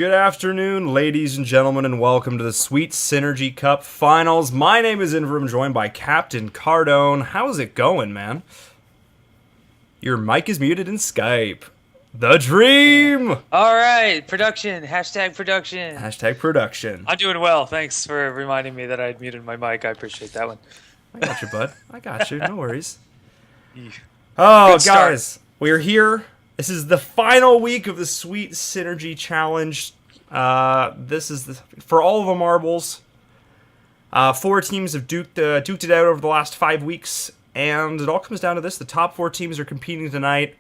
Good afternoon, ladies and gentlemen, and welcome to the Sweet Synergy Cup Finals. My name is Inver. I'm joined by Captain Cardone. How's it going, man? Your mic is muted in Skype. The dream! All right, production. Hashtag production. Hashtag production. I'm doing well. Thanks for reminding me that I'd muted my mic. I appreciate that one. I got you, bud. I got you. No worries. Yeah. Oh, Good start. guys. We're here. This is the final week of the Sweet Synergy Challenge. This is for all of the marbles. 4 teams have duked it out over the last 5 weeks, and it all comes down to this. The top 4 teams are competing tonight,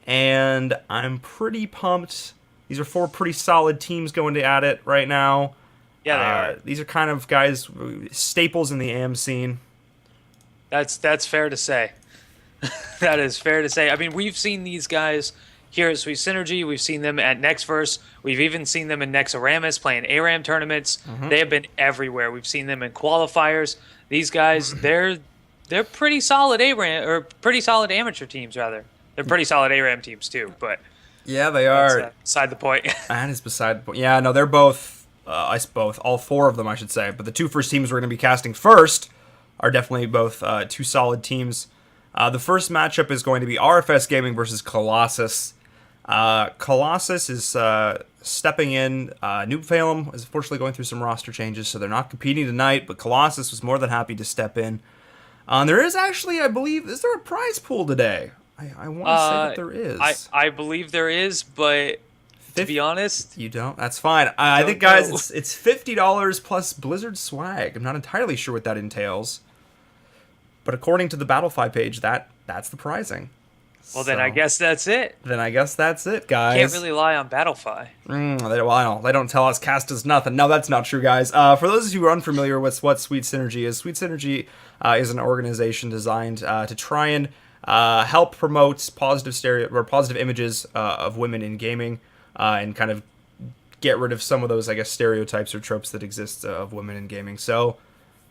and I'm pretty pumped. These are 4 pretty solid teams going at it right now. Yeah, they are. These are kind of guys, staples in the AM scene. That's fair to say. That is fair to say. I mean, we've seen these guys here at Sweet Synergy. We've seen them at Nextverse. We've even seen them in Nexaramus playing ARAM tournaments. Mm-hmm. They have been everywhere. We've seen them in qualifiers. These guys, they're pretty solid ARAM, or pretty solid amateur teams, rather. They're pretty solid ARAM teams, too, but Yeah, they are. that's beside the point. That is beside the point. Yeah, no, they're both, all 4 of them, I should say. But the 2 first teams we're going to be casting first are definitely both 2 solid teams. The first matchup is going to be RFS Gaming versus Colossus. Colossus is stepping in. Noob Phalem is unfortunately going through some roster changes, so they're not competing tonight, but Colossus was more than happy to step in. There is actually, I believe, is there a prize pool today? I want to say that there is. I believe there is, but to be honest, you don't? That's fine. I think, guys, it's $50 plus Blizzard swag. I'm not entirely sure what that entails. But according to the Battlefy page, that's the prizing. well, then I guess that's it. Then I guess that's it, guys. Can't really lie on Battlefy. They don't tell us cast is nothing. No, that's not true, guys. For those of you who are unfamiliar with what Sweet Synergy is an organization designed to try and help promote positive images of women in gaming and kind of get rid of some of those, I guess, stereotypes or tropes that exist of women in gaming. So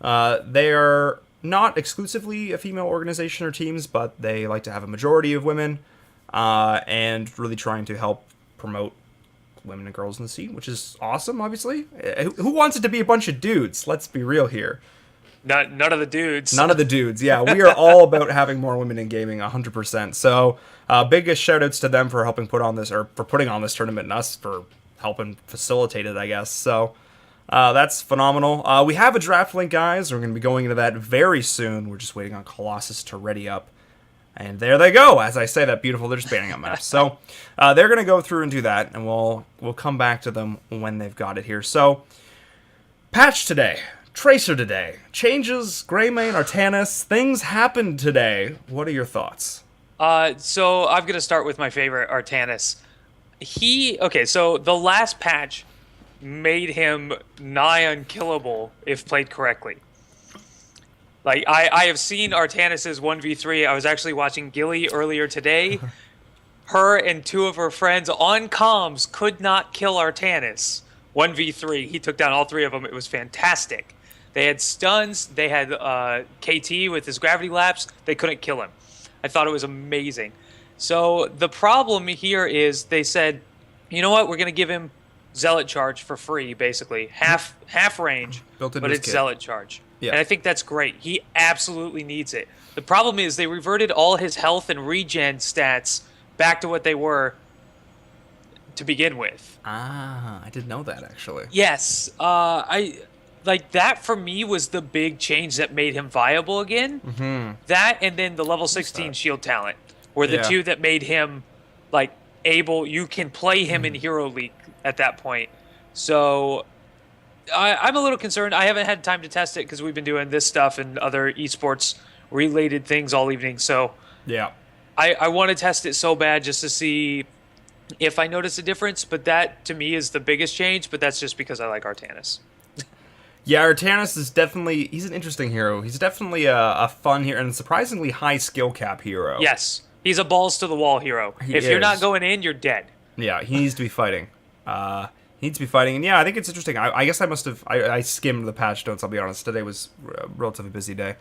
they are not exclusively a female organization or teams, but they like to have a majority of women, and really trying to help promote women and girls in the scene, which is awesome, obviously. Who wants it to be a bunch of dudes? Let's be real here. None of the dudes. None of the dudes, yeah. We are all about having more women in gaming, 100%. So, biggest shout-outs to them for helping put on this, or for putting on this tournament, and us for helping facilitate it, I guess. So, that's phenomenal. We have a draft link, guys. We're going to be going into that very soon. We're just waiting on Colossus to ready up. And there they go. As I say that beautiful, they're just banning up maps. So they're going to go through and do that, and we'll come back to them when they've got it here. So, patch today. Tracer today. Changes, Greymane, Artanis. Things happened today. What are your thoughts? So I'm going to start with my favorite, Artanis. So the last patch made him nigh unkillable if played correctly. Like, I have seen Artanis's 1v3. I was actually watching Gilly earlier today. Her and 2 of her friends on comms could not kill Artanis. 1v3. He took down all 3 of them. It was fantastic. They had stuns. They had KT with his gravity lapse. They couldn't kill him. I thought it was amazing. So the problem here is they said, you know what? We're going to give him Zealot charge for free, basically. Half range, but it's Zealot charge. Yeah. And I think that's great. He absolutely needs it. The problem is they reverted all his health and regen stats back to what they were to begin with. I didn't know that, actually. Yes. That for me was the big change that made him viable again. Mm-hmm. That and then the level 16 shield talent were the 2 that made him you can play him in Hero League at that point. So I'm a little concerned. I haven't had time to test it because we've been doing this stuff and other esports related things all evening. So yeah, I want to test it so bad just to see if I notice a difference. But that to me is the biggest change. But that's just because I like Artanis. Yeah, Artanis is definitely, he's an interesting hero. He's definitely a fun hero and a surprisingly high skill cap hero. Yes, he's a balls to the wall hero. If you're not going in, you're dead. Yeah, he needs to be fighting. And yeah, I think it's interesting. I guess I skimmed the patch notes, I'll be honest. Today was a relatively busy day.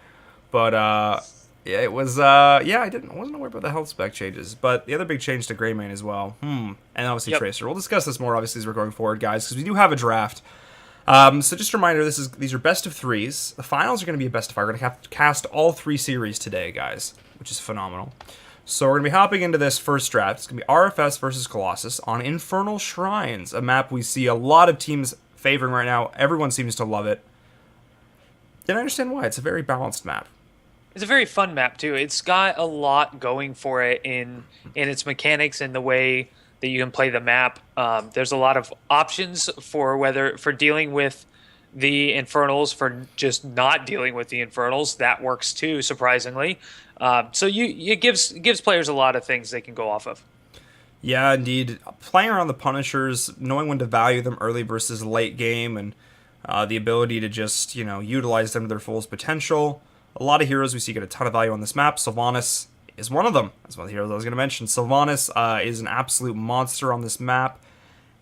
But Yeah, it was. Yeah, I wasn't aware about the health spec changes, but the other big change to Greymane as well. And obviously Yep. Tracer. We'll discuss this more obviously as we're going forward, guys, because we do have a draft. So just a reminder, these are best of threes. The finals are going to be a best of five. We're going to have to cast all three series today, guys, which is phenomenal. So we're going to be hopping into this first draft. It's going to be RFS versus Colossus on Infernal Shrines, a map we see a lot of teams favoring right now. Everyone seems to love it. And I understand why. It's a very balanced map. It's a very fun map too. It's got a lot going for it in its mechanics and the way that you can play the map. There's a lot of options for whether for dealing with the infernals, for just not dealing with the infernals. That works too, surprisingly. So it gives players a lot of things they can go off of. Yeah, indeed. Playing around the Punishers, knowing when to value them early versus late game, and the ability to just, utilize them to their fullest potential. A lot of heroes we see get a ton of value on this map. Sylvanas is one of them. That's one of the heroes I was going to mention. Sylvanas is an absolute monster on this map.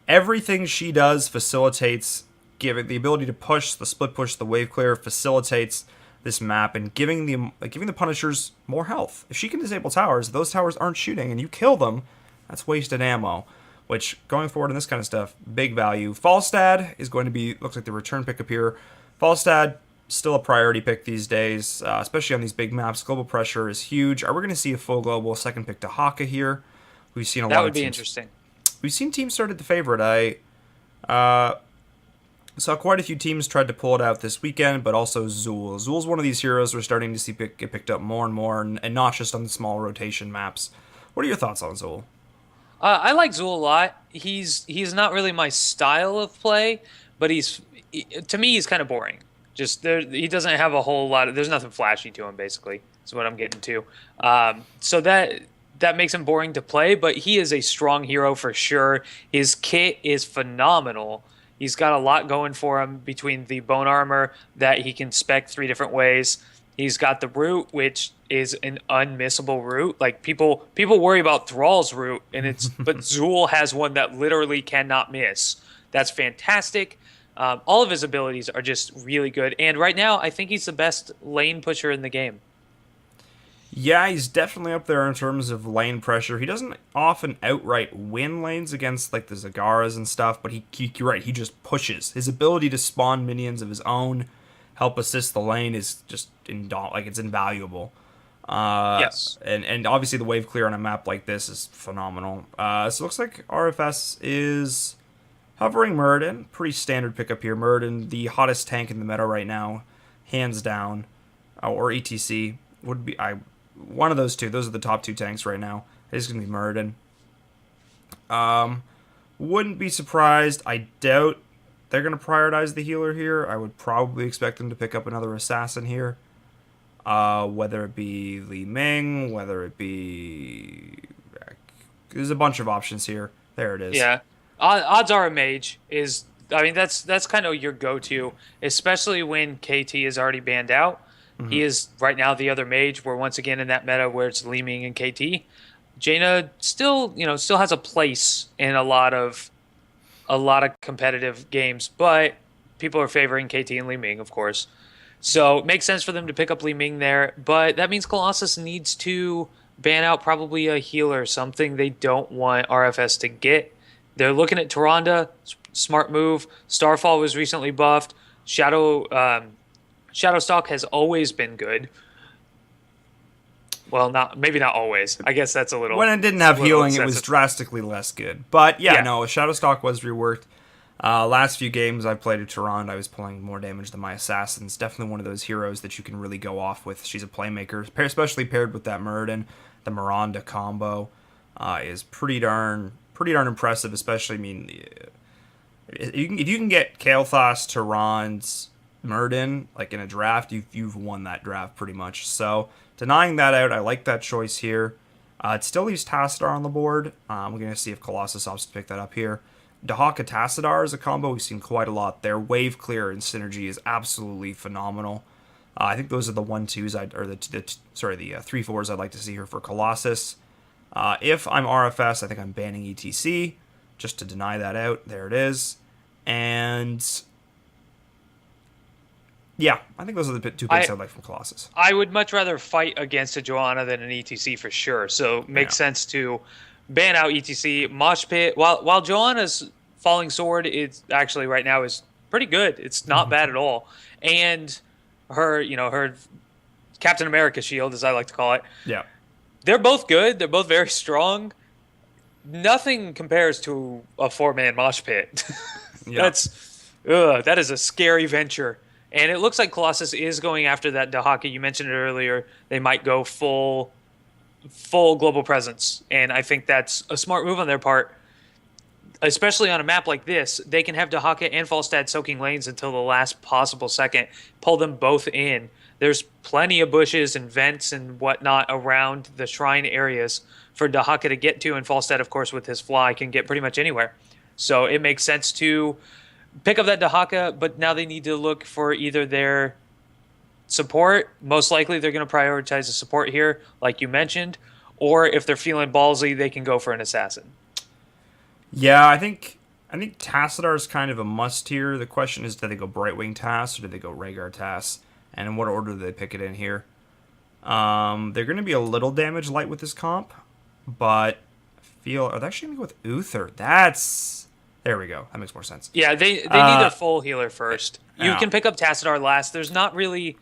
Everything she does facilitates giving the ability to push, the split push, the wave clear facilitates this map and giving the Punishers more health. If she can disable towers, those towers aren't shooting, and you kill them, that's wasted ammo. Which, going forward in this kind of stuff, big value. Falstad is going to be, looks like the return pick up here. Falstad, still a priority pick these days, especially on these big maps. Global pressure is huge. Are we going to see a full global second pick to Haka here? We've seen a lot of teams. That would be interesting. We've seen teams started to favor it. I saw quite a few teams tried to pull it out this weekend, but also Zool. Zool's one of these heroes we're starting to see get picked up more and more, and not just on the small rotation maps. What are your thoughts on Zool? I like Zool a lot. He's not really my style of play, but to me he's kind of boring. Just he doesn't have a whole lot of. There's nothing flashy to him. Basically, is what I'm getting to. So that makes him boring to play. But he is a strong hero for sure. His kit is phenomenal. He's got a lot going for him between the bone armor that he can spec 3 different ways. He's got the root, which is an unmissable root. Like people worry about Thrall's root, but Zool has one that literally cannot miss. That's fantastic. All of his abilities are just really good, and right now I think he's the best lane pusher in the game. Yeah, he's definitely up there in terms of lane pressure. He doesn't often outright win lanes against like the Zagaras and stuff, but you're right, he just pushes. His ability to spawn minions of his own, help assist the lane is just it's invaluable. Yes. And obviously the wave clear on a map like this is phenomenal. So it looks like RFS is hovering Muradin. Pretty standard pickup here. Muradin, the hottest tank in the meta right now, hands down. Or ETC would be one of those two. Those are the top 2 tanks right now. It's gonna be Muradin. Wouldn't be surprised. I doubt they're gonna prioritize the healer here. I would probably expect them to pick up another assassin here. Whether it be Li Ming, whether it be... There's a bunch of options here. There it is. Yeah. Odds are a mage is. I mean, that's kind of your go-to, especially when KT is already banned out. Mm-hmm. He is right now the other mage. We're once again in that meta where it's Li Ming and KT. Jaina still has a place in a lot of competitive games, but people are favoring KT and Li Ming, of course. So it makes sense for them to pick up Li Ming there, but that means Colossus needs to ban out probably a healer, something they don't want RFS to get. They're looking at Tyrande, smart move. Starfall was recently buffed. Shadowstalk has always been good. Well, maybe not always. I guess that's a little... When it didn't have healing, excessive. It was drastically less good. But yeah, no, Shadowstalk was reworked. Last few games I played at Tyrande, I was pulling more damage than my assassins. Definitely one of those heroes that you can really go off with. She's a playmaker, especially paired with that Muradin. The Miranda combo is pretty darn impressive. Especially, I mean, if you can get Kael'thas, Tyrande's Muradin like in a draft, you've won that draft pretty much. So denying that out, I like that choice here. It still leaves Tassadar on the board. We're going to see if Colossus opts to pick that up here. Dahaka Tassadar is a combo we've seen quite a lot there. Wave clear and synergy is absolutely phenomenal. I think those are the 1-2s the 3-4s I'd like to see here for Colossus. If I'm RFS, I think I'm banning ETC just to deny that out. There it is. And Yeah, I think those are the two picks I'd like from Colossus. I would much rather fight against a Joanna than an ETC for sure. So it makes sense to ban out ETC. Mosh Pit, while Joanna's Falling Sword is actually right now is pretty good. It's not bad at all. And her Captain America shield, as I like to call it. Yeah. They're both good. They're both very strong. Nothing compares to a 4-man mosh pit. Yeah. That is a scary venture. And it looks like Colossus is going after that Dahaka. You mentioned it earlier. They might go full global presence. And I think that's a smart move on their part. Especially on a map like this, they can have Dahaka and Falstad soaking lanes until the last possible second. Pull them both in. There's plenty of bushes and vents and whatnot around the shrine areas for Dahaka to get to. And Falstad, of course, with his fly, can get pretty much anywhere. So it makes sense to pick up that Dahaka, but now they need to look for either their support. Most likely they're going to prioritize the support here, like you mentioned. Or if they're feeling ballsy, they can go for an assassin. Yeah, I think Tassadar is kind of a must here. The question is, do they go Brightwing Tass or do they go Rhaegar Tass? And in what order do they pick it in here? They're going to be a little damage light with this comp, but are they actually going to go with Uther? There we go. That makes more sense. Yeah, they need their full healer first. You Yeah. can pick up Tassadar last. There's not really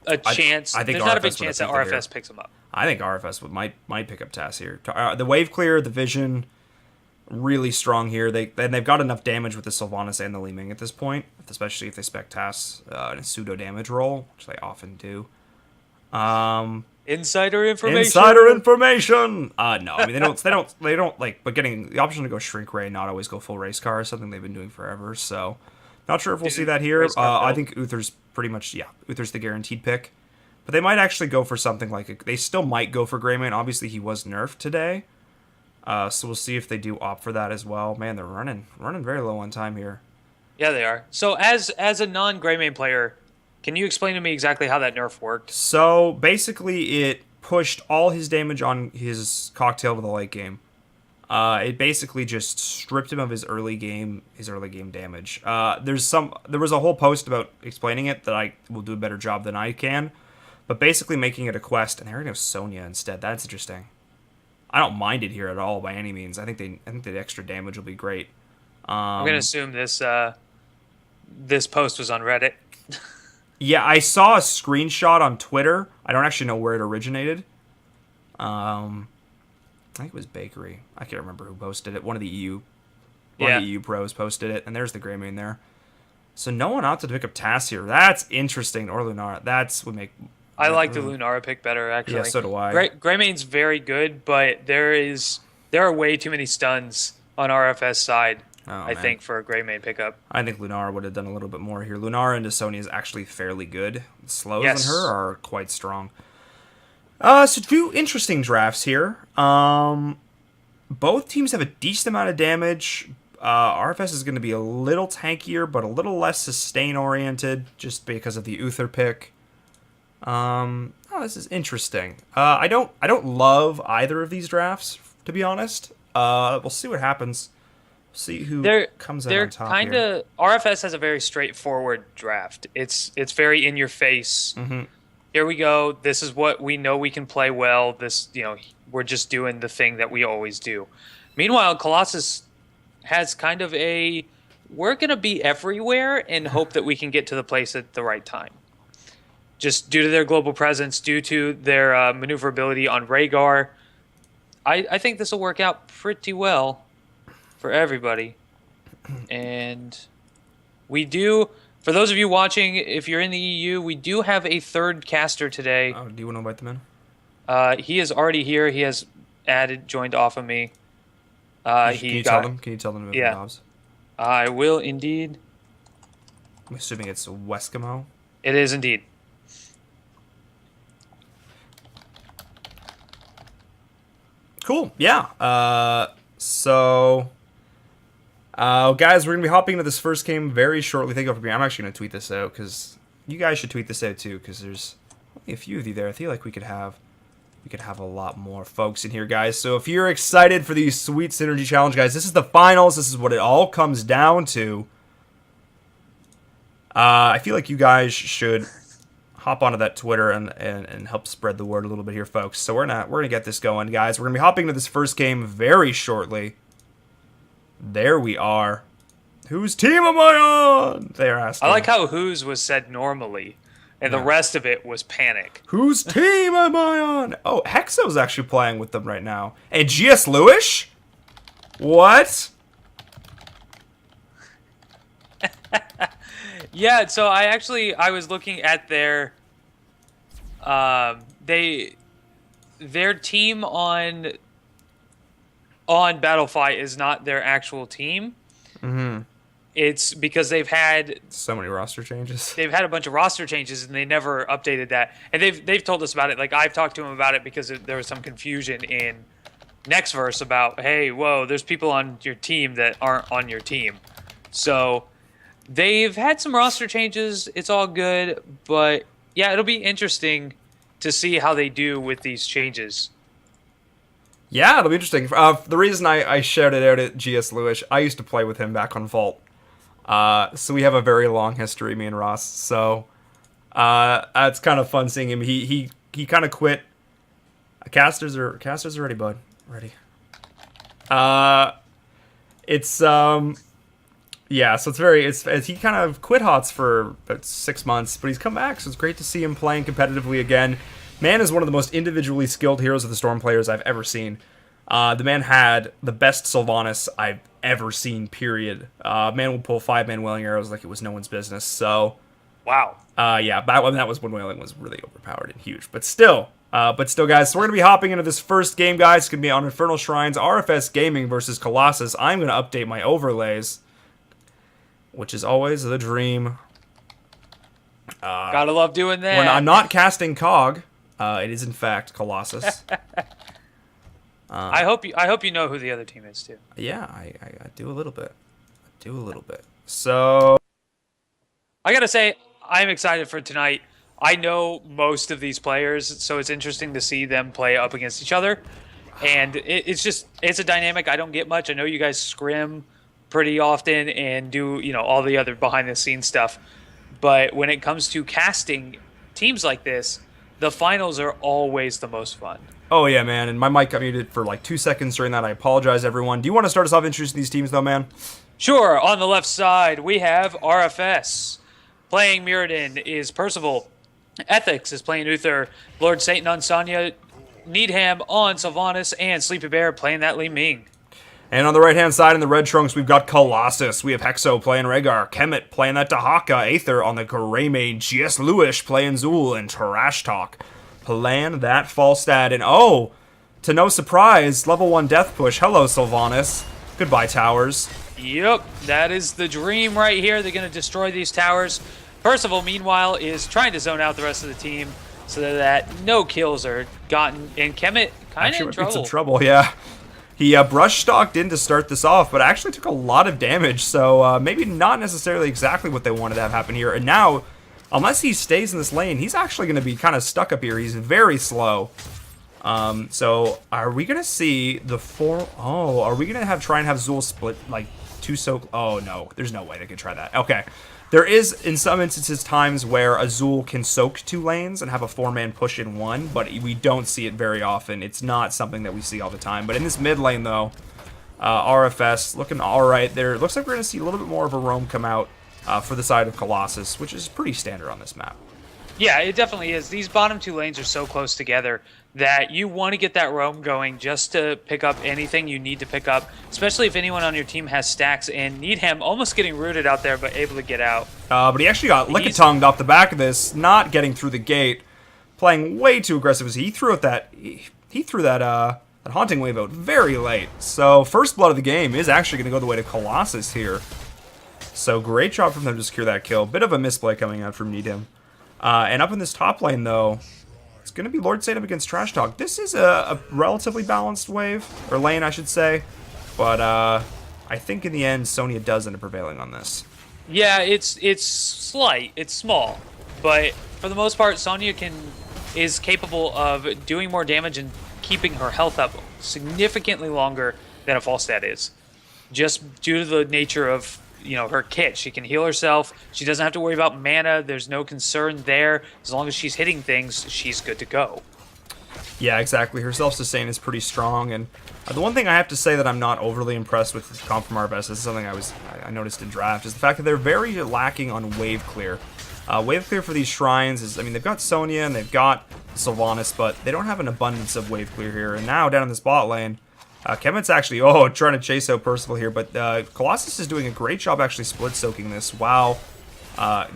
a chance. I think there's not a RFS big would chance have that picked it RFS picks him up. I think RFS might pick up Tass here. The wave clear, the vision, really strong here. They've got enough damage with the Sylvanas and the Li Ming at this point, especially if they spec Tass in a pseudo damage roll, which they often do. Insider information. Insider information. No, I mean they don't like. But getting the option to go Shrink Ray, not always go full race car, is something they've been doing forever. So, not sure if we'll see that here. I think Uther's pretty much Uther's the guaranteed pick. But they might actually go for something like they still might go for Greymane. Obviously, he was nerfed today. So we'll see if they do opt for that as well. Man, they're running very low on time here. Yeah, they are. So as a non-Greymane player, can you explain to me exactly how that nerf worked? So basically, it pushed all his damage on his cocktail to the late game. It basically just stripped him of his early game damage. There was a whole post about explaining it that I will do a better job than I can, but basically making it a quest. And there goes Sonya instead. That's interesting. I don't mind it here at all by any means. I think the extra damage will be great. I'm gonna assume this post was on Reddit. Yeah, I saw a screenshot on Twitter. I don't actually know where it originated. I think it was Bakery. I can't remember who posted it. One of the EU pros posted it, and there's the Greymane there. So no one opted to pick up Tass here. That's interesting. Or Lunara. That's what make. I like the Lunara pick better, actually. Yeah, so do I. Greymane's very good, but there are way too many stuns on RFS side, I think, for a Greymane pickup. I think Lunara would have done a little bit more here. Lunara into Sonya is actually fairly good. The slows on her are quite strong. So two interesting drafts here. Both teams have a decent amount of damage. RFS is going to be a little tankier, but a little less sustain-oriented, just because of the Uther pick. This is interesting. I don't love either of these drafts, to be honest. We'll see what happens. See who comes out on top here. RFS has a very straightforward draft. It's very in your face. Mm-hmm. Here we go. This is what we know we can play well. We're just doing the thing that we always do. Meanwhile, Colossus has kind of we're going to be everywhere and hope that we can get to the place at the right time. Just due to their global presence, due to their maneuverability on Rhaegar, I think this will work out pretty well for everybody. And we do, for those of you watching, if you're in the EU, we do have a third caster today. Oh, do you want to invite them in? He is already here. He has joined off of me. Can you tell them to move the knobs? I will indeed. I'm assuming it's Weskimo. It is indeed. Cool. Yeah. Guys, we're going to be hopping into this first game very shortly. Thank you for being. I'm actually going to tweet this out because you guys should tweet this out too because there's only a few of you there. I feel like we could have a lot more folks in here, guys. So if you're excited for these sweet Synergy Challenge, guys, this is the finals. This is what it all comes down to. I feel like you guys should hop onto that Twitter and help spread the word a little bit here, folks. So we're gonna get this going, guys. We're gonna be hopping into this first game very shortly. There we are. Whose team am I on? They're asking. I like how whose was said normally, and the rest of it was panic. Whose team am I on? Oh, Hexo's actually playing with them right now. And GS Lewis? What? Yeah, so I was looking at their their team on Battlefy is not their actual team. Mm-hmm. It's because they've had So many roster changes. They've had a bunch of roster changes and they never updated that. And they've told us about it. Like I've talked to them about it because there was some confusion in next verse about, hey, whoa, there's people on your team that aren't on your team. So they've had some roster changes. It's all good, but yeah, it'll be interesting to see how they do with these changes. Yeah, it'll be interesting. The reason I shouted out at GS Lewis, I used to play with him back on Vault. So we have a very long history, me and Ross. So it's kind of fun seeing him. He kind of quit. Casters are ready, bud. Ready. It's yeah. So it's he kind of quit HOTS for about 6 months, but he's come back. So it's great to see him playing competitively again. Man is one of the most individually skilled Heroes of the Storm players I've ever seen. The man had the best Sylvanas I've ever seen, period. Man will pull 5-man wailing arrows like it was no one's business. So, wow. Yeah, that was when wailing was really overpowered and huge. But still, guys, so we're going to be hopping into this first game, guys. It's going to be on Infernal Shrines, RFS Gaming versus Colossus. I'm going to update my overlays, which is always the dream. Gotta love doing that. When I'm not casting Cog, it is in fact Colossus. I hope you know who the other team is too. Yeah, I do a little bit. So I gotta say, I'm excited for tonight. I know most of these players, so it's interesting to see them play up against each other. And it's a dynamic I don't get much. I know you guys scrim pretty often and do, all the other behind the scenes stuff. But when it comes to casting teams like this, the finals are always the most fun. Oh yeah, man, and my mic got muted for like 2 seconds during that. I apologize, everyone. Do you want to start us off introducing these teams, though, man? Sure. On the left side, we have RFS. Playing Mirrodin is Percival. Ethics is playing Uther. Lord Satan on Sonya. Needham on Sylvanas. And Sleepy Bear playing that Li Ming. And on the right-hand side in the red trunks, we've got Colossus. We have Hexo playing Rhaegar. Kemet playing that Dahaka. Aether on the Greymane. GS Lewis playing Zul. And Trash Talk playing that Falstad. And oh, to no surprise, level 1 death push. Hello, Sylvanas. Goodbye, towers. Yep, that is the dream right here. They're going to destroy these towers. Percival, meanwhile, is trying to zone out the rest of the team so that no kills are gotten. And Kemet kind of in trouble. Some trouble, yeah. He brush stalked in to start this off, but actually took a lot of damage, so maybe not necessarily exactly what they wanted to have happen here. And now, unless he stays in this lane, he's actually going to be kind of stuck up here. He's very slow. So are we going to see the are we going to try and have Zul split like two oh no, there's no way they could try that. Okay. There is, in some instances, times where Azul can soak 2 lanes and have a 4-man push in one, but we don't see it very often. It's not something that we see all the time. But in this mid lane, though, RFS looking all right there. Looks like we're going to see a little bit more of a roam come out for the side of Colossus, which is pretty standard on this map. Yeah, it definitely is. These bottom 2 lanes are so close together that you want to get that roam going just to pick up anything you need to pick up, especially if anyone on your team has stacks, and Needham almost getting rooted out there, but able to get out. But he actually got lick-a-tongued off the back of this, not getting through the gate, playing way too aggressive. He threw out that that haunting wave out very late. So first blood of the game is actually going to go the way to Colossus here. So great job from them to secure that kill. Bit of a misplay coming out from Needham. And up in this top lane, though, it's going to be Lord Satan up against Trash Talk. This is a relatively balanced wave, or lane, I should say. But I think in the end, Sonya does end up prevailing on this. Yeah, it's slight, it's small, but for the most part, Sonya is capable of doing more damage and keeping her health up significantly longer than a Falstad is, just due to the nature of her kit. She can heal herself. She doesn't have to worry about mana. There's no concern there. As long as she's hitting things, she's good to go. Yeah, exactly. Her self-sustain is pretty strong, and the one thing I have to say that I'm not overly impressed with the comp from RFS, this is something I noticed in draft, is the fact that they're very lacking on wave clear. Wave clear for these shrines is, I mean, they've got Sonya and they've got Sylvanas, but they don't have an abundance of wave clear here. And now down in this bot lane, Kemet's actually, trying to chase out Percival here, but Colossus is doing a great job actually split soaking this while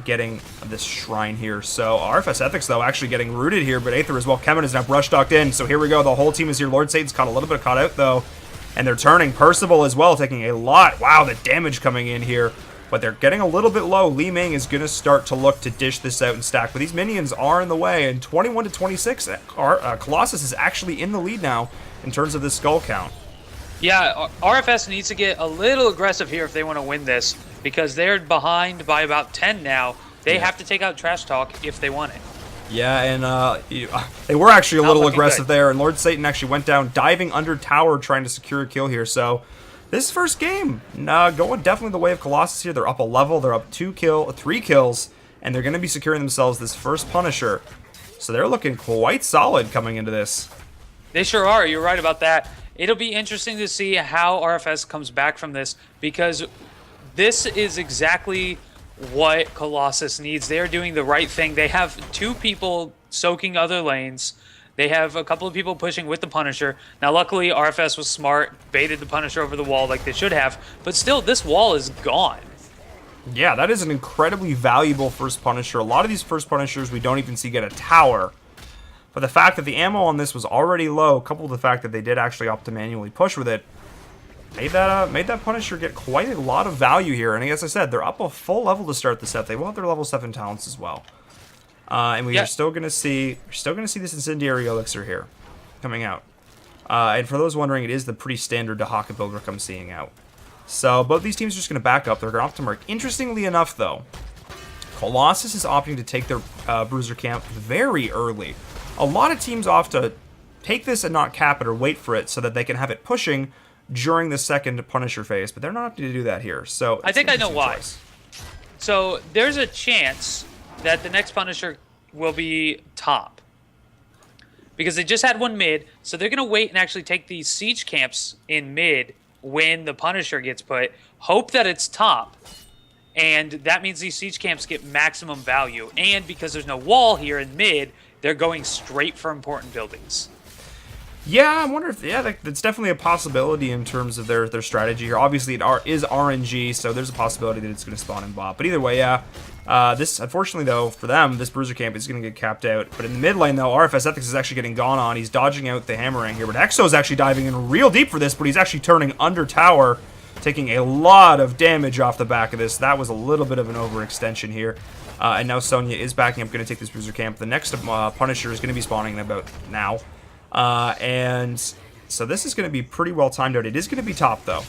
getting this shrine here. So RFS Ethics, though, actually getting rooted here, but Aether as well. Kemet is now brush docked in, so here we go. The whole team is here. Lord Satan's caught a little bit caught out, though, and they're turning. Percival as well, taking a lot. Wow, the damage coming in here. But they're getting a little bit low. Li Ming is going to start to look to dish this out and stack. But these minions are in the way. And 21 to 26, Colossus is actually in the lead now in terms of this skull count. Yeah, RFS needs to get a little aggressive here if they want to win this, because they're behind by about 10 now. They have to take out Trash Talk if they want it. Yeah, and they were actually a little aggressive there. And Lord Satan actually went down, diving under tower, trying to secure a kill here. So this first game, going definitely the way of Colossus here. They're up a level. They're up 3 kills, and they're going to be securing themselves this first Punisher. So they're looking quite solid coming into this. They sure are. You're right about that. It'll be interesting to see how RFS comes back from this, because this is exactly what Colossus needs. They're doing the right thing. They have 2 people soaking other lanes. They have a couple of people pushing with the Punisher. Now, luckily, RFS was smart, baited the Punisher over the wall like they should have, but still, this wall is gone. Yeah, that is an incredibly valuable first Punisher. A lot of these first Punishers we don't even see get a tower. But the fact that the ammo on this was already low, coupled with the fact that they did actually opt to manually push with it, made that Punisher get quite a lot of value here. And as I said, they're up a full level to start the set. They will have their level 7 talents as well. And we are still gonna see this incendiary elixir here coming out. And for those wondering, it is the pretty standard Dahaka build I'm seeing out. So both these teams are just gonna back up. They're going off to mark. Interestingly enough, though, Colossus is opting to take their bruiser camp very early. A lot of teams opt to take this and not cap it or wait for it so that they can have it pushing during the second Punisher phase, but they're not opting to do that here. So I think I know why. So there's a chance that the next Punisher will be top, because they just had one mid, so they're going to wait and actually take these siege camps in mid when the Punisher gets put, hope that it's top, and that means these siege camps get maximum value. And because there's no wall here in mid, they're going straight for important buildings. Yeah, I wonder if, that's definitely a possibility in terms of their strategy here. Obviously, it is RNG, so there's a possibility that it's going to spawn in bot. But either way, this, unfortunately, though, for them, this bruiser camp is going to get capped out. But in the mid lane, though, RFS Ethics is actually getting gone on. He's dodging out the hammering here. But Exo is actually diving in real deep for this, but he's actually turning under tower, taking a lot of damage off the back of this. That was a little bit of an overextension here. And now Sonya is backing up, going to take this bruiser camp. The next Punisher is going to be spawning in about now. And so this is going to be pretty well timed out. It is going to be top, though.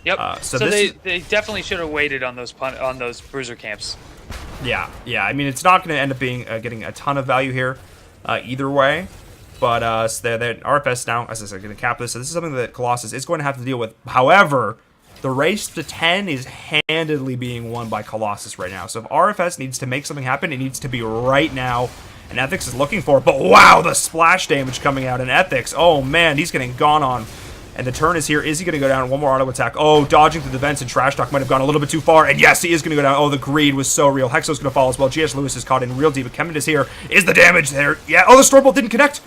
Yep. So they definitely should have waited on those bruiser camps. Yeah. I mean, it's not going to end up being getting a ton of value here either way. But so they're RFS now, as I said, going to cap this. So this is something that Colossus is going to have to deal with. However, the race to 10 is handedly being won by Colossus right now. So if RFS needs to make something happen, it needs to be right now. And Ethics is looking for it. But wow, the splash damage coming out in Ethics. Oh man, he's getting gone on. And the turn is here. Is he going to go down? One more auto attack. Oh, dodging through the vents, and Trash Talk might have gone a little bit too far. And yes, he is going to go down. Oh, the greed was so real. Hexo's going to fall as well. GS Lewis is caught in real deep. But Kemet is here. Is the damage there? Yeah. Oh, the Stormbolt didn't connect.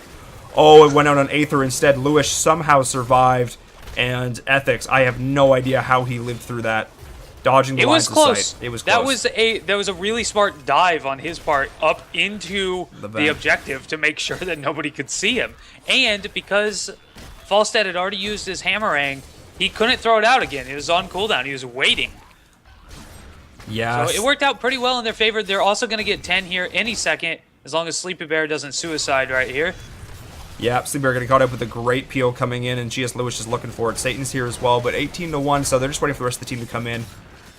Oh, it went out on Aether instead. Lewis somehow survived. And Ethics, I have no idea how he lived through that. Dodging the lines of sight. It was close. That was a really smart dive on his part up into the objective to make sure that nobody could see him. And because Falstad had already used his Hammerang, he couldn't throw it out again. It was on cooldown. He was waiting. Yeah. So it worked out pretty well in their favor. They're also going to get 10 here any second, as long as Sleepy Bear doesn't suicide right here. Yeah, Sleepy Bear getting caught up with a great peel coming in, and GS Lewis is looking for it. Satan's here as well, but 18-1, so they're just waiting for the rest of the team to come in.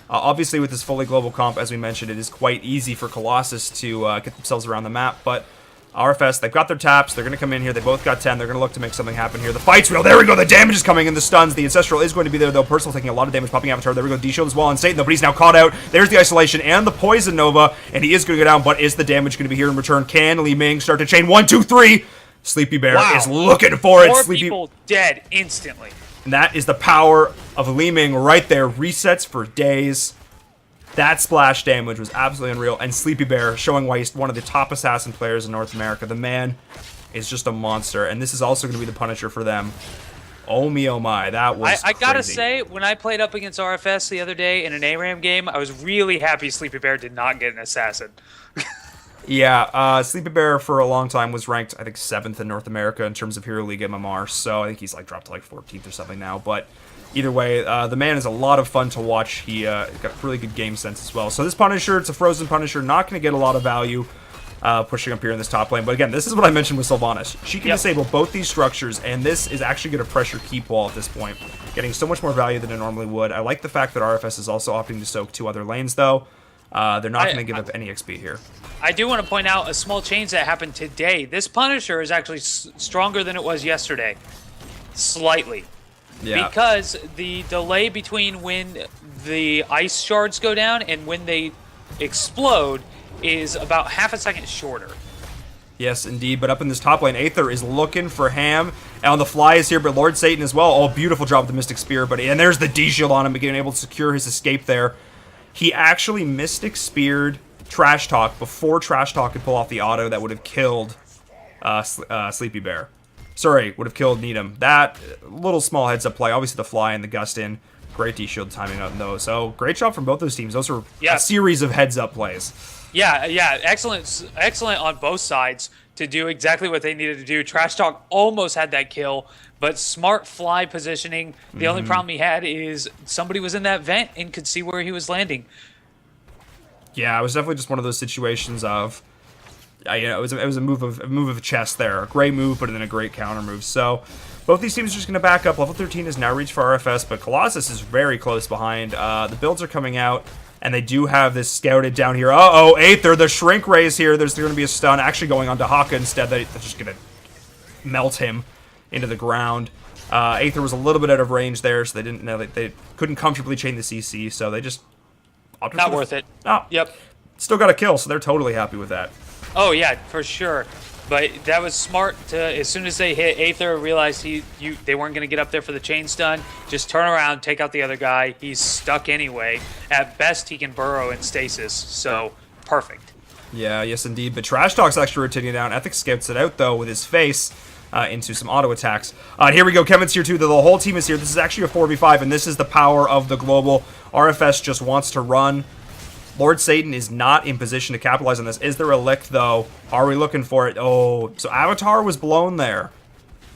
Obviously, with this fully global comp, as we mentioned, it is quite easy for Colossus to get themselves around the map, but RFS, they've got their taps. They're going to come in here. They both got 10. They're going to look to make something happen here. The fight's real. There we go. The damage is coming in. The stuns. The Ancestral is going to be there, though. Personal taking a lot of damage, popping Avatar. There we go. D-Shield as well on Satan, though, but he's now caught out. There's the Isolation and the Poison Nova, and he is going to go down, but is the damage going to be here in return? Can Li Ming start to chain? 1, 2, 3. Sleepy Bear is looking for it. Four Sleepy people dead instantly. And that is the power of Li Ming right there. Resets for days. That splash damage was absolutely unreal. And Sleepy Bear showing why he's one of the top assassin players in North America. The man is just a monster. And this is also going to be the Punisher for them. Oh me, oh my. That was I gotta crazy. say, when I played up against RFS the other day in an ARAM game, I was really happy Sleepy Bear did not get an assassin. Yeah, Sleepy Bear for a long time was ranked, I think, 7th in North America in terms of Hero League MMR. So I think he's like dropped to like 14th or something now. But either way, the man is a lot of fun to watch. He got really good game sense as well. So this Punisher, it's a Frozen Punisher, not going to get a lot of value pushing up here in this top lane. But again, this is what I mentioned with Sylvanas. She can disable both these structures, and this is actually going to pressure Keep Wall at this point, getting so much more value than it normally would. I like the fact that RFS is also opting to soak 2 other lanes, though. They're not going to give up any XP here. I do want to point out a small change that happened today. This Punisher is actually stronger than it was yesterday. Slightly. Yeah. Because the delay between when the ice shards go down and when they explode is about half a second shorter. Yes, indeed. But up in this top lane, Aether is looking for Ham. And on the fly is here, but Lord Satan as well. Oh, beautiful job with the Mystic Spear. And there's the D-Shield on him, being able to secure his escape there. He actually Mystic Speared Trash Talk before Trash Talk could pull off the auto that would have killed Sleepy Bear. Sorry, would have killed Needham. That little small heads-up play. Obviously, the fly and the gust in. Great D-Shield timing on those. So, great job from both those teams. Those are a series of heads-up plays. Yeah, excellent on both sides to do exactly what they needed to do. Trash Talk almost had that kill, but smart fly positioning. The only problem he had is somebody was in that vent and could see where he was landing. Yeah, it was definitely just one of those situations of, it was a move of chess there. A great move, but then a great counter move. So both these teams are just going to back up. Level 13 is now reached for RFS, but Colossus is very close behind. The builds are coming out, and they do have this scouted down here. Uh-oh, Aether, the Shrink Rays here. There's going to be a stun actually going on to Haka instead. They're just going to melt him into the ground. Aether was a little bit out of range there, so they couldn't comfortably chain the CC, so they just... Not worth it. Oh, yep. Still got a kill, so they're totally happy with that. Oh, yeah, for sure. But that was smart to, as soon as they hit Aether, realized they weren't going to get up there for the chain stun. Just turn around, take out the other guy. He's stuck anyway. At best, he can burrow in stasis, so perfect. Yeah, yes indeed. But Trash Talk's actually rotating it down. Ethics skips it out, though, with his face into some auto attacks. Here we go. Kevin's here, too. The whole team is here. This is actually a 4v5, and this is the power of the global. RFS just wants to run. Lord Satan is not in position to capitalize on this. Is there a lick, though? Are we looking for it? Oh, so Avatar was blown there.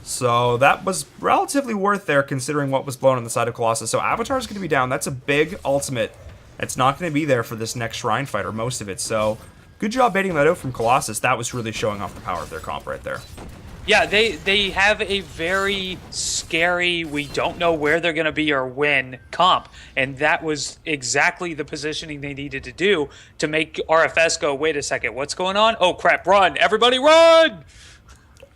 So that was relatively worth there, considering what was blown on the side of Colossus. So Avatar's going to be down. That's a big ultimate. It's not going to be there for this next Shrine fight, or most of it. So good job baiting that out from Colossus. That was really showing off the power of their comp right there. Yeah, they have a very scary, we don't know where they're going to be or when comp. And that was exactly the positioning they needed to do to make RFS go, wait a second, what's going on? Oh, crap, run. Everybody run!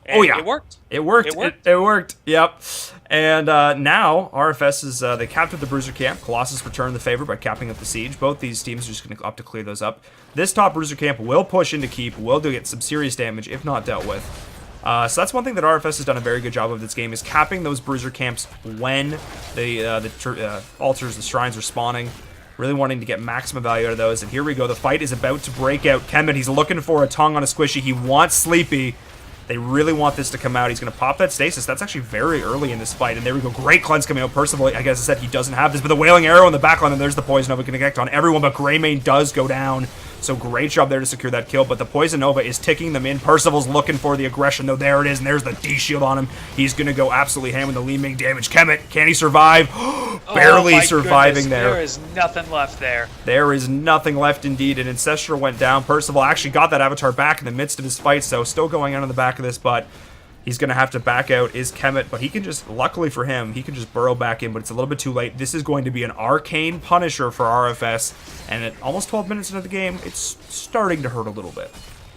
And oh, yeah. It worked. It worked. It worked. Yep. And now RFS is, they captured the Bruiser camp. Colossus returned the favor by capping up the siege. Both these teams are just going to opt to clear those up. This top Bruiser camp will push into keep, will do get some serious damage if not dealt with. So that's one thing that RFS has done a very good job of this game, is capping those Bruiser camps when the altars, the shrines are spawning. Really wanting to get maximum value out of those. And here we go. The fight is about to break out. Kemet, he's looking for a tongue on a squishy. He wants Sleepy. They really want this to come out. He's going to pop that stasis. That's actually very early in this fight. And there we go. Great cleanse coming out. Percival, I guess I said he doesn't have this, but the Wailing Arrow in the backline, and there's the Poison Nova. Can connect on everyone, but Greymane does go down. So great job there to secure that kill, but the Poison Nova is ticking them in. Percival's looking for the aggression, though. There it is, and there's the D-Shield on him. He's going to go absolutely ham with the Li Ming damage. Kemet, can he survive? Barely surviving there. There is nothing left there. There is nothing left indeed, and Ancestral went down. Percival actually got that Avatar back in the midst of his fight, so still going out on the back of this, but he's going to have to back out, is Kemet, but he can just, luckily for him, he can just burrow back in, but it's a little bit too late. This is going to be an arcane Punisher for RFS, and at almost 12 minutes into the game, it's starting to hurt a little bit.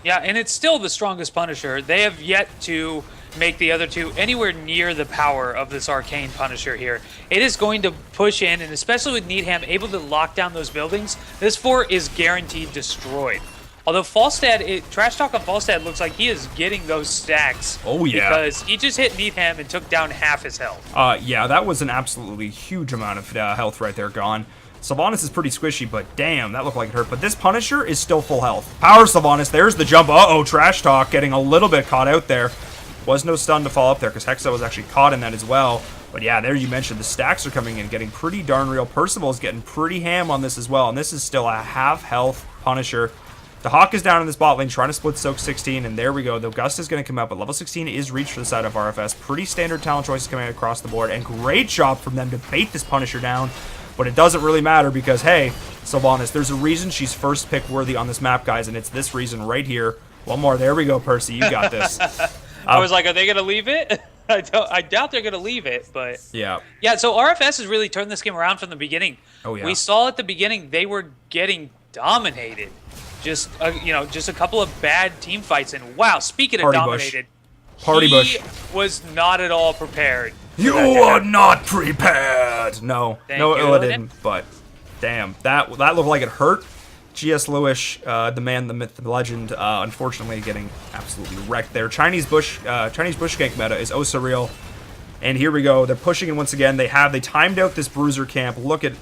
Yeah, and it's still the strongest Punisher. They have yet to make the other two anywhere near the power of this Arcane Punisher here. It is going to push in, and especially with Needham able to lock down those buildings, this fort is guaranteed destroyed. Although Falstad, Trash Talk on Falstad looks like he is getting those stacks. Oh, yeah. Because he just hit Needham and took down half his health. Yeah, that was an absolutely huge amount of health right there gone. Sylvanas is pretty squishy, but damn, that looked like it hurt. But this Punisher is still full health. Power Sylvanas, there's the jump. Uh-oh, Trash Talk getting a little bit caught out there. Was no stun to fall up there because Hexa was actually caught in that as well. But yeah, there you mentioned the stacks are coming in, getting pretty darn real. Percival's getting pretty ham on this as well, and this is still a half health Punisher. The Hawk is down in this bot lane, trying to split Soak 16, and there we go. The Gust is going to come out, but level 16 is reached for the side of RFS. Pretty standard talent choices coming out across the board, and great job from them to bait this Punisher down. But it doesn't really matter because, hey, Sylvanas, there's a reason she's first pick worthy on this map, guys, and it's this reason right here. One more. There we go, Percy. You got this. I was like, are they going to leave it? I doubt they're going to leave it, but... Yeah. Yeah, so RFS has really turned this game around from the beginning. Oh, yeah. We saw at the beginning they were getting dominated. Just, just a couple of bad team fights, and wow, speaking of dominated... Party Bush was not at all prepared. You are not prepared. No, Thank no, you. it didn't. But damn, that looked like it hurt. GS Lewis, the man, the myth, the legend, unfortunately getting absolutely wrecked there. Chinese bush gank meta is oh surreal. And here we go. They're pushing in once again. They timed out this bruiser camp. Look at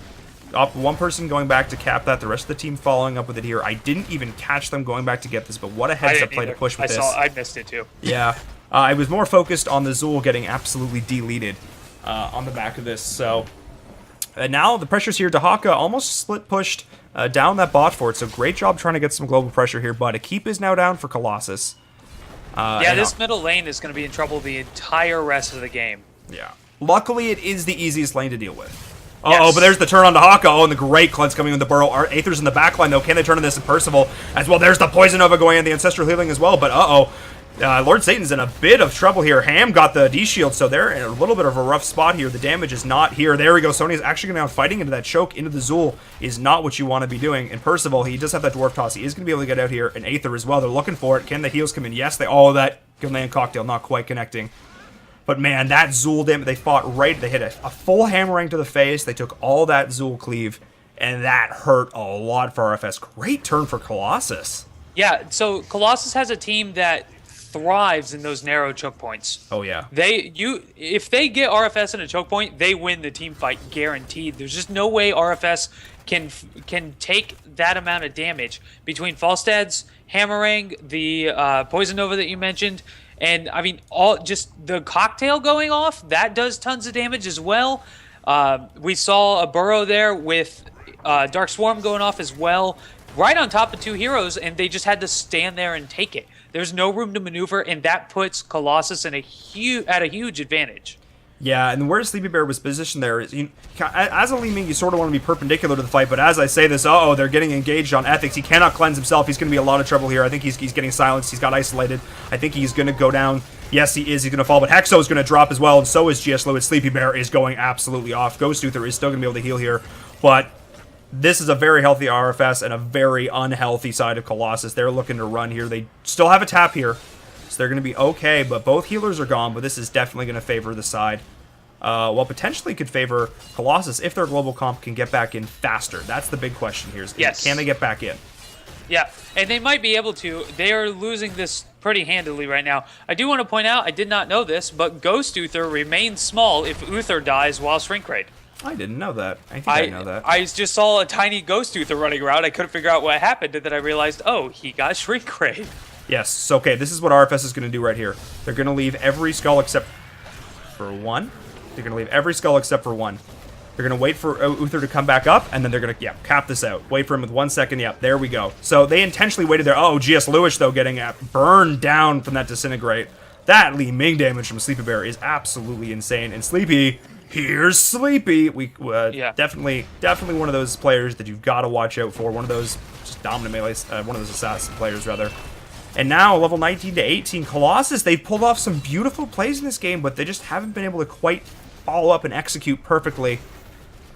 one person going back to cap that. The rest of the team following up with it here. I didn't even catch them going back to get this, but what a heads up play to push with this. I missed it too. Yeah. I was more focused on the Zool getting absolutely deleted on the back of this. So now the pressure's here. Dahaka almost split pushed down that bot fort. So great job trying to get some global pressure here. But a keep is now down for Colossus. This middle lane is going to be in trouble the entire rest of the game. Yeah. Luckily, it is the easiest lane to deal with. Yes. But there's the turn on Dahaka. Oh, and the great cleanse coming in the burrow. Aether's in the backline, though. Can they turn on this in Percival as well? There's the Poison Nova going in, the Ancestral Healing as well. But Lord Satan's in a bit of trouble here. Ham got the D-Shield, so they're in a little bit of a rough spot here. The damage is not here. There we go. Sonya's actually going to be fighting into that choke, into the Zool, is not what you want to be doing. And Percival, he does have that Dwarf Toss. He is going to be able to get out here. And Aether as well. They're looking for it. Can the heals come in? Yes, that Gimland Cocktail not quite connecting. But man, that Zool damage, they fought right. They hit a full hammering to the face. They took all that Zool cleave, and that hurt a lot for RFS. Great turn for Colossus. Yeah, so Colossus has a team that thrives in those narrow choke points. Oh yeah. If they get RFS in a choke point, they win the team fight guaranteed. There's just no way RFS can take that amount of damage between Falstad's hammering, the Poison Nova that you mentioned, and I mean just the cocktail going off, that does tons of damage as well. We saw a burrow there with Dark Swarm going off as well, right on top of two heroes, and they just had to stand there and take it. There's no room to maneuver, and that puts Colossus at a huge advantage. Yeah, and where Sleepy Bear was positioned there is, as a Li Ming, you sort of want to be perpendicular to the fight, but as I say this, they're getting engaged on Ethics. He cannot cleanse himself. He's going to be a lot of trouble here. I think he's getting silenced. He's got isolated. I think he's going to go down. Yes, he is. He's going to fall, but Hexo is going to drop as well, and so is GS Lewis. Sleepy Bear is going absolutely off. Ghost Uther is still going to be able to heal here, but this is a very healthy RFS and a very unhealthy side of Colossus. They're looking to run here. They still have a tap here, so they're going to be okay, but both healers are gone, but this is definitely going to favor the side. Potentially could favor Colossus if their global comp can get back in faster. That's the big question here. Yes. Can they get back in? Yeah, and they might be able to. They are losing this pretty handily right now. I do want to point out, I did not know this, but Ghost Uther remains small if Uther dies while Shrink Raid. I didn't know that. I think I know that. I just saw a tiny Ghost Uther running around. I couldn't figure out what happened, and then I realized, oh, he got Shrink Raid. Yes, so okay, this is what RFS is going to do right here. They're going to leave every skull except for one. They're going to leave every skull except for one. They're going to wait for Uther to come back up, and then they're going to, cap this out. Wait for him with 1 second. Yep, there we go. So they intentionally waited there. Oh, GS Lewis, though, getting burned down from that Disintegrate. That Li Ming damage from Sleepy Bear is absolutely insane. And Sleepy, here's Sleepy. Definitely one of those players that you've got to watch out for. One of those just dominant melee, one of those assassin players, rather. And now, level 19 to 18, Colossus, they've pulled off some beautiful plays in this game, but they just haven't been able to quite follow up and execute perfectly.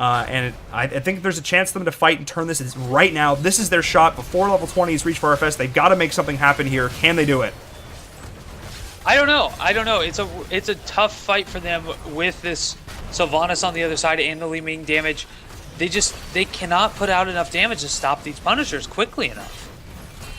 I think there's a chance for them to fight and turn this right now. This is their shot before level 20s reach for RFS. They've got to make something happen here. Can they do it? I don't know. It's a tough fight for them with this Sylvanas on the other side and the Li-Ming damage. They cannot put out enough damage to stop these Punishers quickly enough.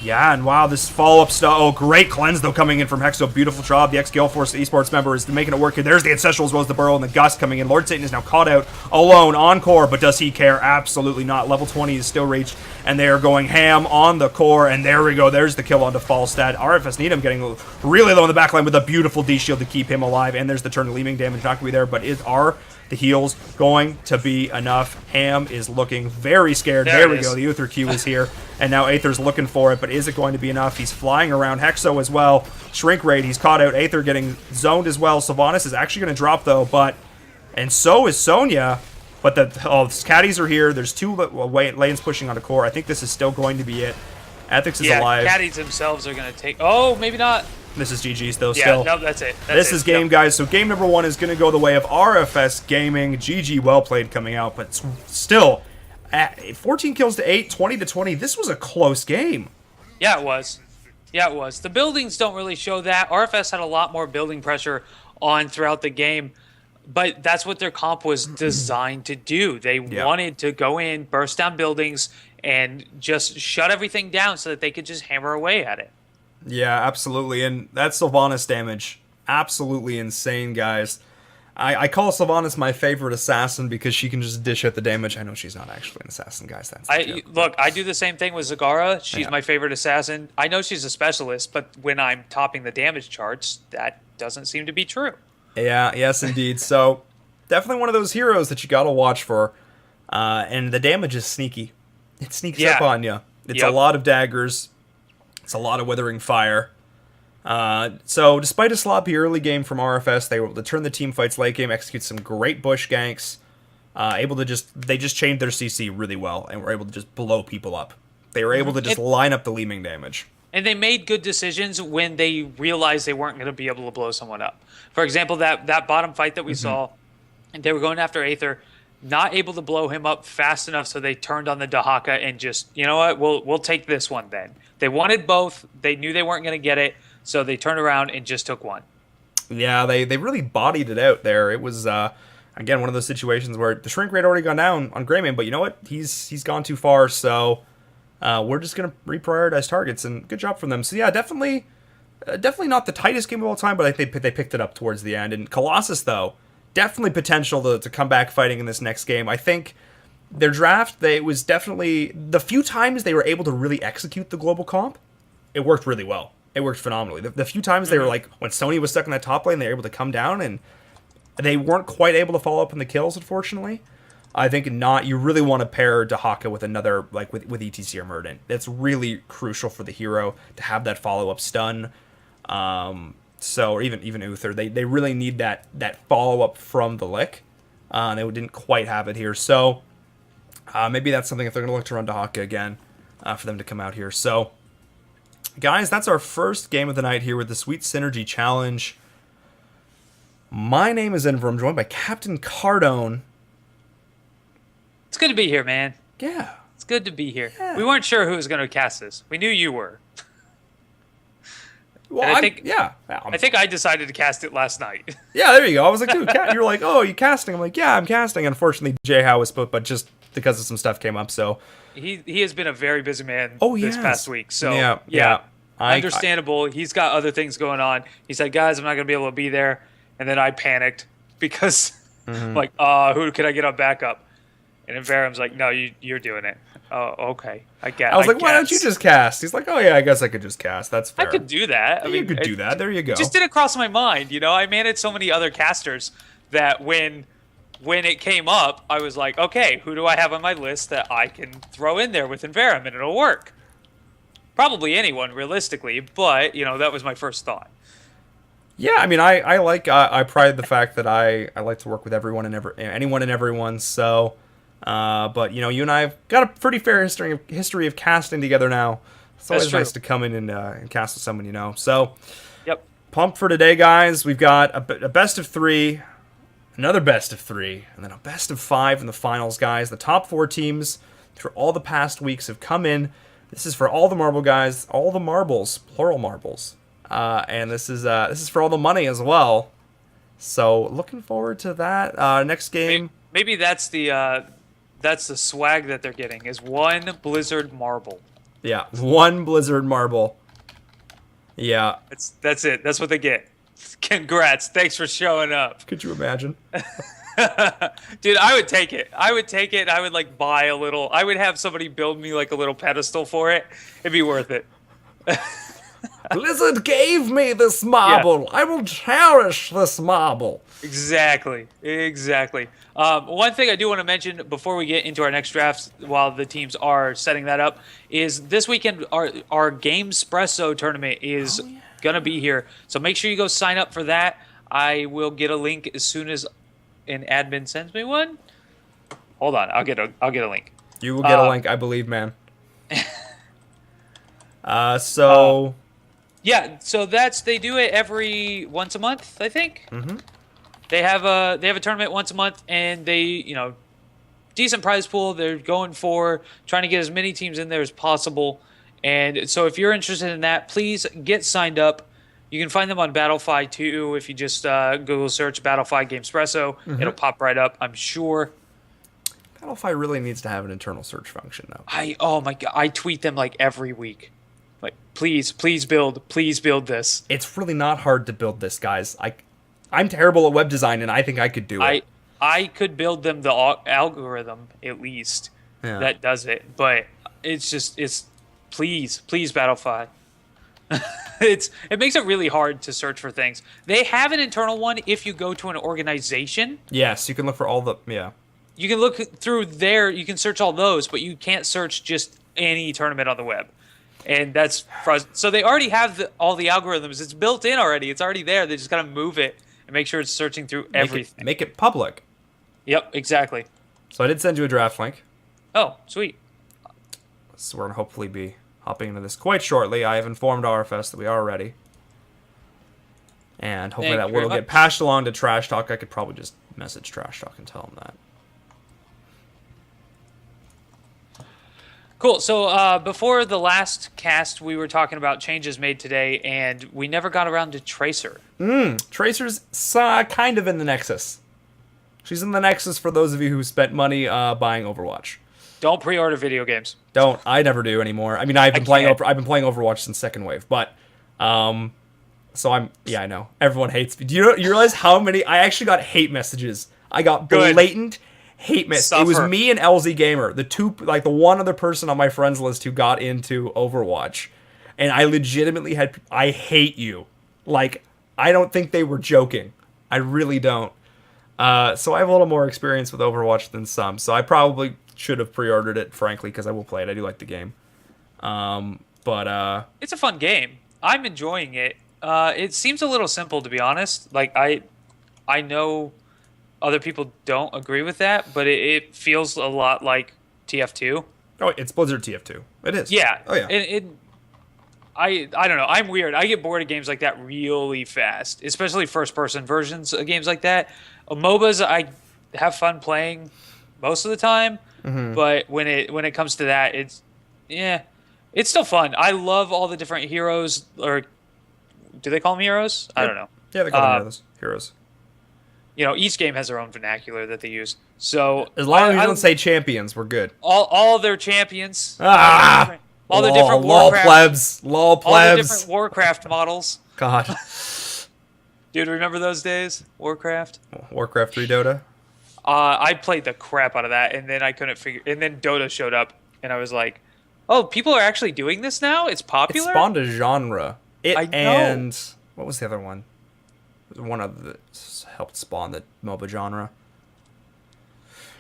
Yeah, and wow, this follow-up stuff. Oh, great cleanse, though, coming in from Hexo. Beautiful job. The X-Gale Force Esports member is making it work here. There's the Ancestral as well as the Burrow and the Gust coming in. Lord Satan is now caught out alone on core, but does he care? Absolutely not. Level 20 is still reached, and they are going ham on the core, and there we go. There's the kill onto Falstad. RFS Needham getting really low in the backline with a beautiful D-Shield to keep him alive, and there's the turn to Li-Ming damage. Not going to be there, but are the heals going to be enough? Ham is looking very scared. There we go. The Uther Q is here. And now Aether's looking for it, but is it going to be enough? He's flying around. Hexo as well. Shrink Raid, he's caught out. Aether getting zoned as well. Sylvanas is actually going to drop, though, and so is Sonya. But the caddies are here. There's two lanes pushing on a core. I think this is still going to be it. Ethics is alive. Caddies themselves are going to take... Oh, maybe not. This is GG's, though, yeah, still. No, that's it. This is game, guys. So game number 1 is going to go the way of RFS Gaming. GG, well played coming out, but still... 14 kills to 8, 20 to 20. This was a close game. Yeah, it was. The buildings don't really show that. RFS had a lot more building pressure on throughout the game, but that's what their comp was designed to do. They wanted to go in, burst down buildings, and just shut everything down so that they could just hammer away at it. Yeah, absolutely. And that Sylvanas damage, absolutely insane, guys. I call Sylvanas my favorite assassin because she can just dish out the damage. I know she's not actually an assassin, guys. Look, I do the same thing with Zagara. She's my favorite assassin. I know she's a specialist, but when I'm topping the damage charts, that doesn't seem to be true. Yeah, yes, indeed. So, definitely one of those heroes that you got to watch for. And the damage is sneaky. It sneaks up on you. It's a lot of daggers. It's a lot of withering fire. So despite a sloppy early game from RFS, they were able to turn the team fights late game, execute some great bush ganks, they just chained their CC really well and were able to just blow people up. They were able to just line up the Li-Ming damage. And they made good decisions when they realized they weren't going to be able to blow someone up. For example, that bottom fight that we saw, and they were going after Aether, not able to blow him up fast enough, so they turned on the Dahaka and just, you know what, we'll take this one then. They wanted both. They knew they weren't going to get it. So they turned around and just took one. Yeah, they really bodied it out there. It was, again, one of those situations where the shrink rate already gone down on Greymane, but you know what? He's gone too far, so we're just going to reprioritize targets, and good job from them. So yeah, definitely not the tightest game of all time, but I think they picked it up towards the end. And Colossus, though, definitely potential to come back fighting in this next game. I think their draft, it was definitely, the few times they were able to really execute the global comp, it worked really well. It worked phenomenally. The few times they were like, when Sony was stuck in that top lane, they were able to come down, and they weren't quite able to follow up on the kills, unfortunately. I think you really want to pair Dahaka with another, like with ETC or Murden. It's really crucial for the hero to have that follow-up stun. Or even Uther. They really need that follow-up from the lick. They didn't quite have it here. So maybe that's something if they're going to look to run Dahaka again for them to come out here. So, guys, that's our first game of the night here with the Sweet Synergy Challenge. My name is Enver. I'm joined by Captain Cardone. It's good to be here, man. Yeah. It's good to be here. Yeah. We weren't sure who was going to cast this. We knew you were. Well, I think I decided to cast it last night. Yeah, there you go. I was like, dude, you were like, oh, you casting? I'm like, yeah, I'm casting. Unfortunately, Jay Howe was put, but just because of some stuff came up, so. He has been a very busy man this past week. So, yeah. Understandable. He's got other things going on. He said, guys, I'm not going to be able to be there. And then I panicked because, like, who could I get on backup? And then Varam's like, no, you're doing it. Oh, okay. I was like, why don't you just cast? He's like, oh, yeah, I guess I could just cast. That's fair. I could do that. You could do that. There you go. It just didn't cross my mind. You know, I managed so many other casters that when it came up, I was like, okay, who do I have on my list that I can throw in there with Varam and it'll work? Probably anyone, realistically, but, you know, that was my first thought. Yeah, I mean, I pride the fact that I like to work with anyone and everyone, so... but, you know, you and I have got a pretty fair history of casting together now. It's always nice to come in and cast with someone you know. So, yep. Pumped for today, guys. We've got a best of 3, another best of 3, and then a best of 5 in the finals, guys. The top 4 teams through all the past weeks have come in. This is for all the marble guys, all the marbles, plural marbles, and this is for all the money as well. So looking forward to that. Next game. Maybe that's the swag that they're getting is 1 Blizzard marble. Yeah, 1 Blizzard marble. Yeah. That's it. That's what they get. Congrats. Thanks for showing up. Could you imagine? Dude, I would take it. I would like buy a little. I would have somebody build me like a little pedestal for it. It'd be worth it. Blizzard gave me this marble. Yeah. I will cherish this marble. Exactly. One thing I do want to mention before we get into our next drafts, while the teams are setting that up, is this weekend our Gamespresso tournament is gonna be here. So make sure you go sign up for that. I will get a link as soon as an admin sends me one. Hold on, I'll get a link. You will get a link, I believe, man. Yeah, so they do it every once a month, I think. Mm-hmm. They have a tournament once a month, and they, decent prize pool. They're going for trying to get as many teams in there as possible. And so if you're interested in that, please get signed up. You can find them on Battlefy too. If you just Google search Battlefy Gamespresso, it'll pop right up, I'm sure. Battlefy really needs to have an internal search function, though. Oh my god, I tweet them like every week. Like, please build this. It's really not hard to build this, guys. I'm terrible at web design, and I think I could do it. I could build them the algorithm, at least, that does it. But it's please Battlefy. It makes it really hard to search for things. They have an internal one if you go to an organization. Yes, you can look for all the, You can look through there, you can search all those, but you can't search just any tournament on the web. And that's so they already have all the algorithms. It's built in already. It's already there. They just got to move it and make sure it's searching through everything. Make it public. Yep, exactly. So I did send you a draft link. Oh, sweet. So we're going to hopefully be hopping into this quite shortly. I have informed RFS that we are ready. And hopefully that will get passed along to Trash Talk. I could probably just message Trash Talk and tell him that. Cool. So before the last cast, we were talking about changes made today, and we never got around to Tracer. Tracer's kind of in the Nexus. She's in the Nexus for those of you who spent money buying Overwatch. Don't pre-order video games. Don't. I never do anymore. I mean, I've been playing Overwatch since Second Wave, but so I know everyone hates me. Do you realize how many? I actually got hate messages. I got blatant hate messages. It was me and LZ Gamer, the one other person on my friends list who got into Overwatch, and I legitimately I hate you. Like, I don't think they were joking. I really don't. So I have a little more experience with Overwatch than some. So I probably should have pre-ordered it, frankly, because I will play it. I do like the game. But it's a fun game. I'm enjoying it. It seems a little simple, to be honest. Like, I know other people don't agree with that, but it feels a lot like TF2. Oh, it's Blizzard TF2. It is. Yeah. Oh, yeah. I don't know. I'm weird. I get bored of games like that really fast, especially first-person versions of games like that. MOBAs, I have fun playing most of the time, but when it comes to that, it's still fun. I love all the different heroes, or do they call them heroes? I don't know. Yeah, they call them heroes. Each game has their own vernacular that they use. So as long as you don't say champions, we're good. All their champions. All the different Warcraft. Lol plebs. All the different Warcraft models. God. Dude, remember those days? Warcraft? Warcraft 3 Dota? I played the crap out of that, and then I couldn't figure... And then Dota showed up, and I was like, oh, people are actually doing this now? It's popular? It spawned a genre. I know. And... What was the other one? One of the... helped spawn the MOBA genre.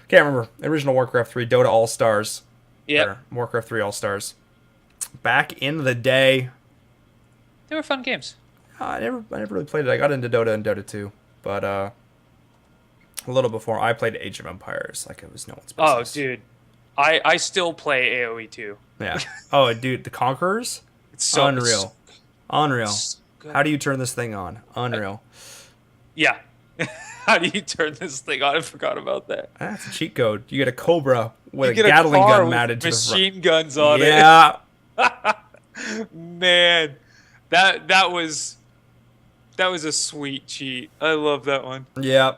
Can't remember. Original Warcraft 3, Dota All-Stars. Yeah. Warcraft 3 All-Stars. Back in the day. They were fun games. I never really played it. I got into Dota and Dota 2. But a little before, I played Age of Empires. Like, it was no one's business. Oh, dude. I still play AoE 2. Yeah. Oh, dude, the Conquerors? It's so unreal. Unreal. So good. How do you turn this thing on? Unreal. Yeah. How do you turn this thing on? I forgot about that. That's a cheat code. You get a Cobra with You a get Gatling car gun with mounted to the front. machine guns on Yeah. it. Man, that was a sweet cheat. I love that one. Yeah.